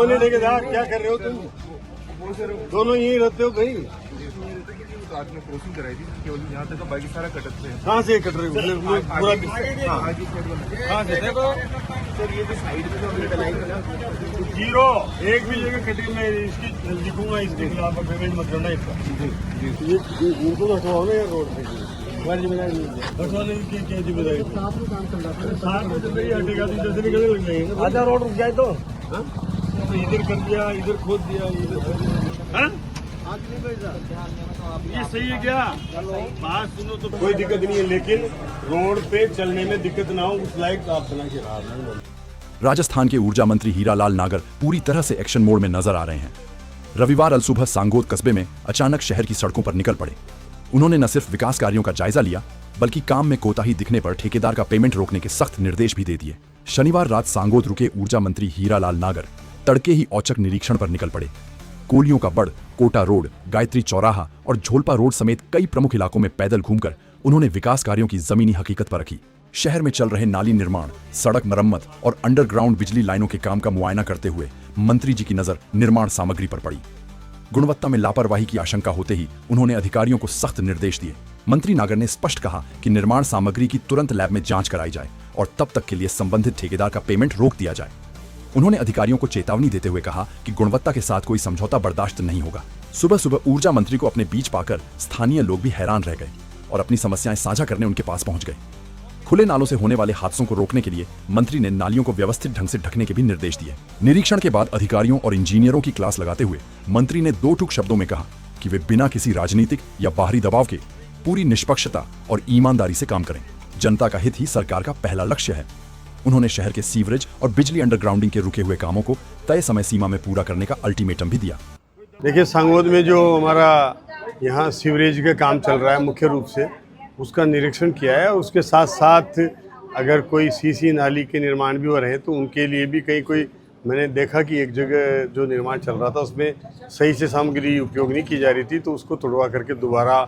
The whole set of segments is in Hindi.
कौन है ठेकेदार? क्या कर रहे हो तुम? दोनों यहीं रहते हो भाई? आज में क्रॉसिंग कराई थी केवल यहाँ तक, बाकी सारा कटत से। कहाँ से कट रहे हो? पूरा कहाँ से? देखो सर ये जो साइड में जो हमने बनाई थी ना, जीरो एक भी जगह कटी, मैं इसकी लिखूंगा इसके खिलाफ पेमेंट मत करना इसका। ये इनको तो हटवाओ ना यार रोड से। हमारी जिम्मेदारी नहीं है हटवाने की। क्या जिम्मेदारी? साथ में चल रही है, हटेगा तो इधर से निकलने लग जाएंगे। आधा रोड रुक जाए तो इधर कर दिया, इधर खोद दिया, इधर ये सही है क्या? बात सुनो तो कोई दिक्कत नहीं है, लेकिन रोड पे चलने में दिक्कत ना हो उस लायक आप बना के रहा। राजस्थान के ऊर्जा मंत्री हीरालाल नागर पूरी तरह से एक्शन मोड में नजर आ रहे हैं। रविवार अलसुबह सांगोद कस्बे में अचानक शहर की सड़कों पर निकल पड़े। उन्होंने न सिर्फ विकास कार्यों का जायजा लिया, बल्कि काम में कोताही दिखने पर ठेकेदार का पेमेंट रोकने के सख्त निर्देश भी दे दिए। शनिवार रात सांगोद रुके ऊर्जा मंत्री हीरालाल नागर तड़के ही औचक निरीक्षण पर निकल पड़े। कोलियों का बड़, कोटा रोड, गायत्री चौराहा और झोलपा रोड समेत कई प्रमुख इलाकों में पैदल घूमकर उन्होंने विकास कार्यों की जमीनी हकीकत पर रखी। शहर में चल रहे नाली निर्माण, सड़क मरम्मत और अंडरग्राउंड बिजली लाइनों के काम का मुआयना करते हुए मंत्री जी की नजर निर्माण सामग्री पर पड़ी। गुणवत्ता में लापरवाही की आशंका होते ही उन्होंने अधिकारियों को सख्त निर्देश दिए। मंत्री नागर ने स्पष्ट कहा कि निर्माण सामग्री की तुरंत लैब में जांच कराई जाए और तब तक के लिए संबंधित ठेकेदार का पेमेंट रोक दिया जाए। उन्होंने अधिकारियों को चेतावनी देते हुए कहा कि गुणवत्ता के साथ कोई समझौता बर्दाश्त नहीं होगा। सुबह सुबह ऊर्जा मंत्री को अपने बीच पाकर स्थानीय लोग भी हैरान रह गए और अपनी समस्याएं साझा करने उनके पास पहुंच गए। खुले नालों से होने वाले हादसों को रोकने के लिए मंत्री ने नालियों को व्यवस्थित ढंग से ढकने के भी निर्देश दिए। निरीक्षण के बाद अधिकारियों और इंजीनियरों की क्लास लगाते हुए मंत्री ने दो टूक शब्दों में कहा कि वे बिना किसी राजनीतिक या बाहरी दबाव के पूरी निष्पक्षता और ईमानदारी से काम करें। जनता का हित ही सरकार का पहला लक्ष्य है। उन्होंने शहर के सीवरेज और बिजली अंडरग्राउंडिंग के रुके हुए कामों को तय समय सीमा में पूरा करने का अल्टीमेटम भी दिया। देखिए, सांगोद में जो हमारा यहाँ सीवरेज का काम चल रहा है मुख्य रूप से, उसका निरीक्षण किया है। उसके साथ साथ अगर कोई सीसी नाली के निर्माण भी हो रहे हैं तो उनके लिए भी कहीं कोई मैंने देखा कि एक जगह जो निर्माण चल रहा था उसमें सही से सामग्री उपयोग नहीं की जा रही थी, तो उसको तोड़वा करके दोबारा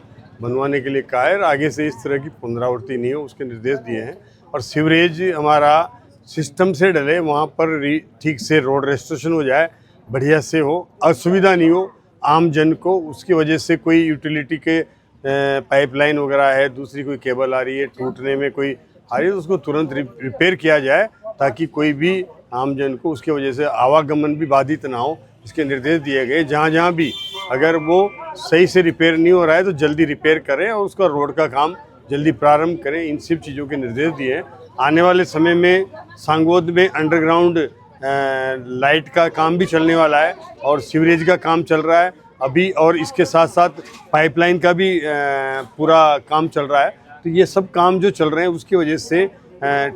बनवाने के लिए कहा है। आगे से इस तरह की पुनरावृत्ति नहीं हो उसके निर्देश दिए हैं। और सीवरेज हमारा सिस्टम से डले, वहाँ पर ठीक से रोड रेस्टोरेशन हो जाए, बढ़िया से हो, असुविधा नहीं हो आम जन को। उसकी वजह से कोई यूटिलिटी के पाइपलाइन वगैरह है, दूसरी कोई केबल आ रही है, टूटने में कोई आ रही है, तो उसको तुरंत रिपेयर किया जाए ताकि कोई भी आम जन को उसकी वजह से आवागमन भी बाधित ना हो। इसके निर्देश दिए गए। जहाँ जहाँ भी अगर वो सही से रिपेयर नहीं हो रहा है तो जल्दी रिपेयर करें और उसका रोड का काम जल्दी प्रारंभ करें। इन सब चीज़ों के निर्देश दिए हैं। आने वाले समय में सांगोद में अंडरग्राउंड लाइट का काम भी चलने वाला है और सीवरेज का काम चल रहा है अभी, और इसके साथ साथ पाइपलाइन का भी पूरा काम चल रहा है। तो ये सब काम जो चल रहे हैं उसकी वजह से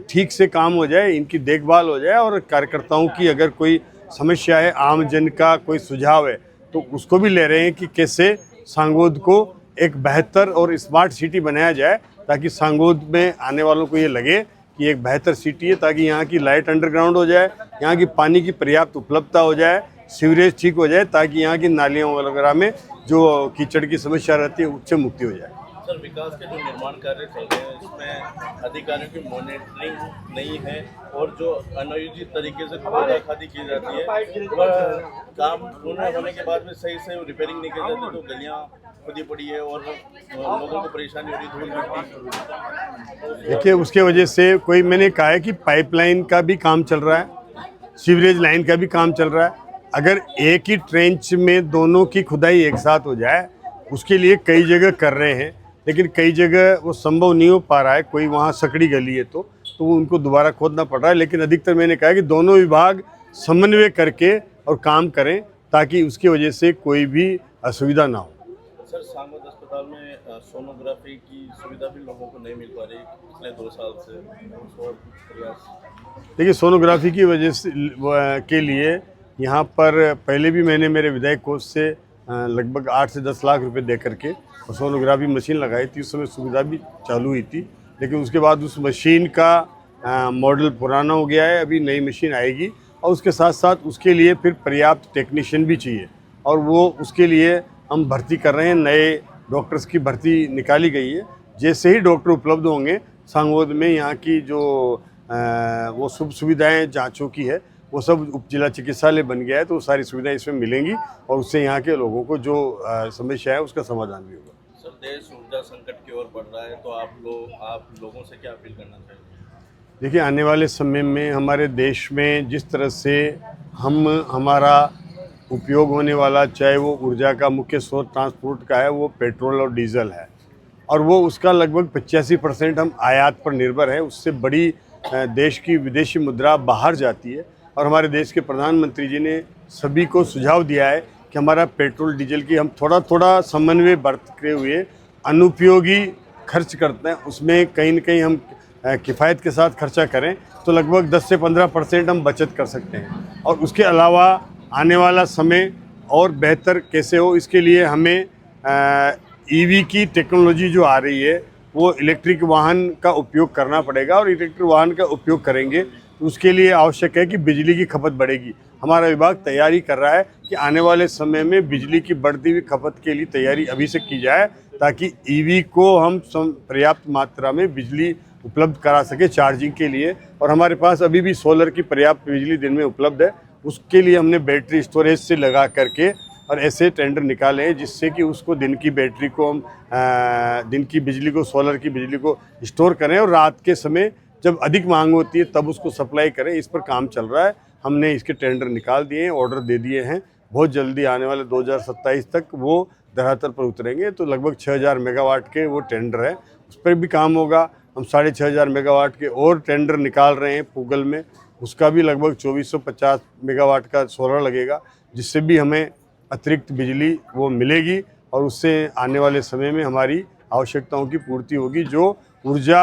ठीक से काम हो जाए, इनकी देखभाल हो जाए, और कार्यकर्ताओं की अगर कोई समस्या है, आम जन का कोई सुझाव है, तो उसको भी ले रहे हैं कि कैसे सांगोद को एक बेहतर और स्मार्ट सिटी बनाया जाए, ताकि सांगोद में आने वालों को ये लगे कि एक बेहतर सिटी है, ताकि यहाँ की लाइट अंडरग्राउंड हो जाए, यहाँ की पानी की पर्याप्त उपलब्धता हो जाए, सीवरेज ठीक हो जाए, ताकि यहाँ की नालियों वगैरह में जो कीचड़ की समस्या रहती है उससे मुक्ति हो जाए। सर, विकास के जो निर्माण कार्य चल रहे हैं इसमें अधिकारियों की मॉनिटरिंग नहीं है और जो अनायोजित तरीके से खादी की जाती है, वह काम पूर्ण होने के बाद में सही से रिपेयरिंग नहीं की जाती, तो गलियाँ खुदी पड़ी है और लोगों को परेशानी हो रही है, धूल मिट्टी। देखिए, उसके वजह से कोई, मैंने कहा है कि पाइपलाइन का भी काम चल रहा है, सीवरेज लाइन का भी काम चल रहा है। अगर एक ही ट्रेंच में दोनों की खुदाई एक साथ हो जाए, उसके लिए कई जगह कर रहे हैं, लेकिन कई जगह वो संभव नहीं हो पा रहा है। कोई वहाँ सकड़ी गली है तो वो उनको दोबारा खोदना पड़ रहा है। लेकिन अधिकतर मैंने कहा कि दोनों विभाग समन्वय करके और काम करें ताकि उसकी वजह से कोई भी असुविधा ना हो। सर, सांगोद अस्पताल में सोनोग्राफी की सुविधा भी लोगों को नहीं मिल पा रही पिछले 2 साल से, और प्रयास। देखिए, सोनोग्राफी की वजह से के लिए यहाँ पर पहले भी मैंने मेरे विधायक कोष से लगभग 8 से 10 लाख रुपए दे करके और सोनोग्राफी मशीन लगाई थी। उस समय सुविधा भी चालू हुई थी, लेकिन उसके बाद उस मशीन का मॉडल पुराना हो गया है। अभी नई मशीन आएगी और उसके साथ साथ उसके लिए फिर पर्याप्त टेक्नीशियन भी चाहिए, और वो उसके लिए हम भर्ती कर रहे हैं। नए डॉक्टर्स की भर्ती निकाली गई है। जैसे ही डॉक्टर उपलब्ध होंगे सांगोद में, यहाँ की जो वो सुविधाएँ जाँचों की है वो सब उप जिला चिकित्सालय बन गया है, तो वो सारी सुविधाएं इसमें मिलेंगी और उससे यहाँ के लोगों को जो समस्या है उसका समाधान भी होगा। सर, देश ऊर्जा संकट की ओर बढ़ रहा है, तो आप लोगों से क्या अपील करना चाहिए? देखिए, आने वाले समय में हमारे देश में जिस तरह से हमारा उपयोग होने वाला, चाहे वो ऊर्जा का मुख्य स्रोत ट्रांसपोर्ट का है, वो पेट्रोल और डीजल है, और वो उसका लगभग 85% हम आयात पर निर्भर है। उससे बड़ी देश की विदेशी मुद्रा बाहर जाती है। और हमारे देश के प्रधानमंत्री जी ने सभी को सुझाव दिया है कि हमारा पेट्रोल डीजल की हम थोड़ा थोड़ा समन्वय बरतते हुए अनुपयोगी खर्च करते हैं, उसमें कहीं न कहीं हम किफ़ायत के साथ खर्चा करें तो लगभग 10 से 15% हम बचत कर सकते हैं। और उसके अलावा आने वाला समय और बेहतर कैसे हो, इसके लिए हमें ईवी की टेक्नोलॉजी जो आ रही है, वो इलेक्ट्रिक वाहन का उपयोग करना पड़ेगा, और इलेक्ट्रिक वाहन का उपयोग करेंगे तो उसके लिए आवश्यक है कि बिजली की खपत बढ़ेगी। हमारा विभाग तैयारी कर रहा है कि आने वाले समय में बिजली की बढ़ती हुई खपत के लिए तैयारी अभी से की जाए, ताकि ईवी को हम पर्याप्त मात्रा में बिजली उपलब्ध करा सके चार्जिंग के लिए। और हमारे पास अभी भी सोलर की पर्याप्त बिजली दिन में उपलब्ध है, उसके लिए हमने बैटरी स्टोरेज से लगा करके और ऐसे टेंडर निकाले हैं जिससे कि उसको दिन की बैटरी को हम दिन की बिजली को, सोलर की बिजली को स्टोर करें और रात के समय जब अधिक मांग होती है तब उसको सप्लाई करें। इस पर काम चल रहा है, हमने इसके टेंडर निकाल दिए हैं, ऑर्डर दे दिए हैं। बहुत जल्दी आने वाले 2027 तक वो धरातल पर उतरेंगे। तो लगभग 6000 मेगावाट के वो टेंडर है, उस पर भी काम होगा। हम 6500 मेगावाट के और टेंडर निकाल रहे हैं पूगल में, उसका भी लगभग 2450 मेगावाट का सोलर लगेगा, जिससे भी हमें अतिरिक्त बिजली वो मिलेगी और उससे आने वाले समय में हमारी आवश्यकताओं की पूर्ति होगी। जो ऊर्जा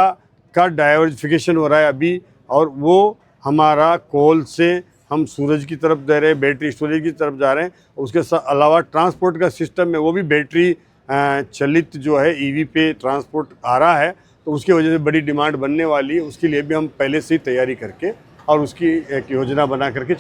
का डाइवर्सिफिकेशन हो रहा है अभी, और वो हमारा कोल से हम सूरज की तरफ जा रहे हैं, बैटरी स्टोरेज की तरफ जा रहे हैं। उसके अलावा ट्रांसपोर्ट का सिस्टम है, वो भी बैटरी चलित जो है ईवी पे ट्रांसपोर्ट आ रहा है, तो उसकी वजह से बड़ी डिमांड बनने वाली है। उसके लिए भी हम पहले से ही तैयारी करके और उसकी एक योजना बना करके